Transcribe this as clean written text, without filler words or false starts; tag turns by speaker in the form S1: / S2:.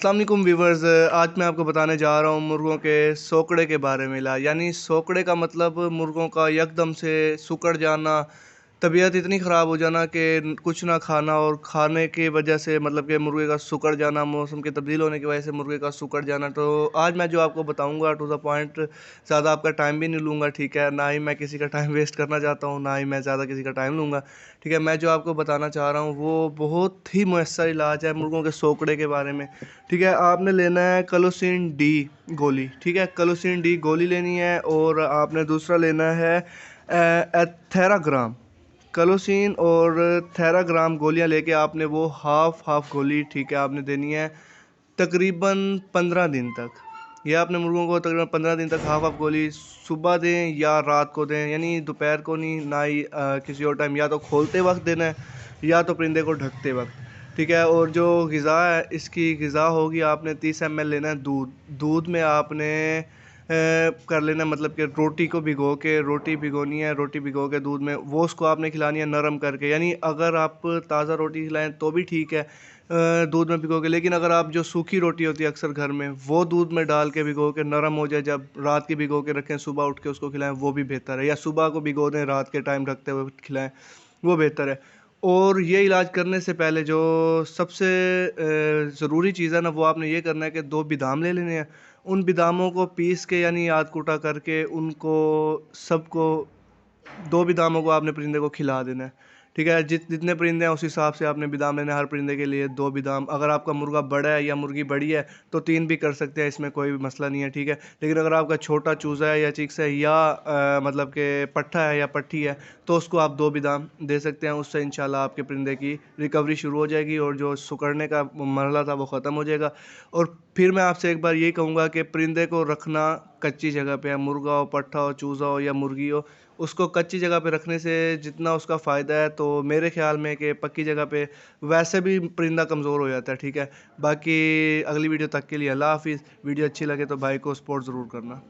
S1: अस्सलाम वालेकुम व्यूवर्स। आज मैं आपको बताने जा रहा हूँ मुर्गों के सोकड़े के बारे में। यानी सोकड़े का मतलब मुर्गों का यकदम से सुकड़ जाना, तबीयत इतनी ख़राब हो जाना कि कुछ ना खाना और खाने की वजह से मतलब कि मुर्गे का सुकड़ जाना, मौसम के तब्दील होने की वजह से मुर्गे का सुकड़ जाना। तो आज मैं जो आपको बताऊंगा टू द पॉइंट, ज़्यादा आपका टाइम भी नहीं लूँगा, ठीक है। ना ही मैं किसी का टाइम वेस्ट करना चाहता हूँ, ना ही मैं ज़्यादा किसी का टाइम लूँगा, ठीक है। मैं जो आपको बताना चाह रहा हूँ वो बहुत ही मुयस्सर इलाज है मुर्गों के सोकड़े के बारे में, ठीक है। आपने लेना है कलोसिन डी गोली, ठीक है। कलोसिन डी गोली लेनी है और आपने दूसरा लेना है एथेराग्राम। कलोसिन और थेराग्राम गोलियां लेके आपने वो हाफ गोली, ठीक है, आपने देनी है तकरीबन 15 दिन तक। ये आपने मुर्गों को तकरीबन 15 दिन तक हाफ गोली सुबह दें या रात को दें, यानी दोपहर को नहीं, ना ही किसी और टाइम। या तो खोलते वक्त देना है या तो परिंदे को ढकते वक्त, ठीक है। और जो ग़िज़ा है, इसकी ग़िज़ा होगी, आपने 30 ml लेना है दूध। दूध में आपने कर लेना, मतलब कि रोटी को भिगो के, रोटी भिगोनी है, रोटी भिगो के दूध में वो उसको आपने खिलानी है नरम करके। यानी अगर आप ताज़ा रोटी खिलाएं तो भी ठीक है, दूध में भिगो के। लेकिन अगर आप जो सूखी रोटी होती है अक्सर घर में, वो दूध में डाल के भिगो के नरम हो जाए, जब रात की भिगो के रखें, सुबह उठ के उसको खिलाएं, वो भी बेहतर है। या सुबह को भिगो दें, रात के टाइम रखते हुए खिलाएं, वो बेहतर है। और ये इलाज करने से पहले जो सबसे ज़रूरी चीज़ है ना, वो आपने ये करना है कि 2 बादाम ले लेने हैं। उन बादामों को पीस के, यानी आध कूटा करके, उनको सबको 2 बादामों को आपने परिंदे को खिला देना है, ठीक है। जितने परिंदे हैं उस हिसाब से आपने बादाम लेना है। हर परिंदे के लिए 2 बादाम। अगर आपका मुर्गा बड़ा है या मुर्गी बड़ी है तो 3 भी कर सकते हैं, इसमें कोई भी मसला नहीं है, ठीक है। लेकिन अगर आपका छोटा चूज़ा है या चिक्स है या मतलब कि पट्ठा है या पट्ठी है, तो उसको आप 2 बादाम दे सकते हैं। उससे इंशाल्लाह आपके परिंदे की रिकवरी शुरू हो जाएगी और जो सुकड़ने का मरहला था वो ख़त्म हो जाएगा। और फिर मैं आपसे एक बार यही कहूँगा कि परिंदे को रखना कच्ची जगह पे है। मुर्गा हो, पट्ठा हो, चूज़ा हो या मुर्गी हो, उसको कच्ची जगह पे रखने से जितना उसका फ़ायदा है, तो मेरे ख्याल में कि पक्की जगह पे वैसे भी परिंदा कमज़ोर हो जाता है, ठीक है। बाकी अगली वीडियो तक के लिए अल्लाह हाफ़िज़। वीडियो अच्छी लगे तो भाई को सपोर्ट ज़रूर करना।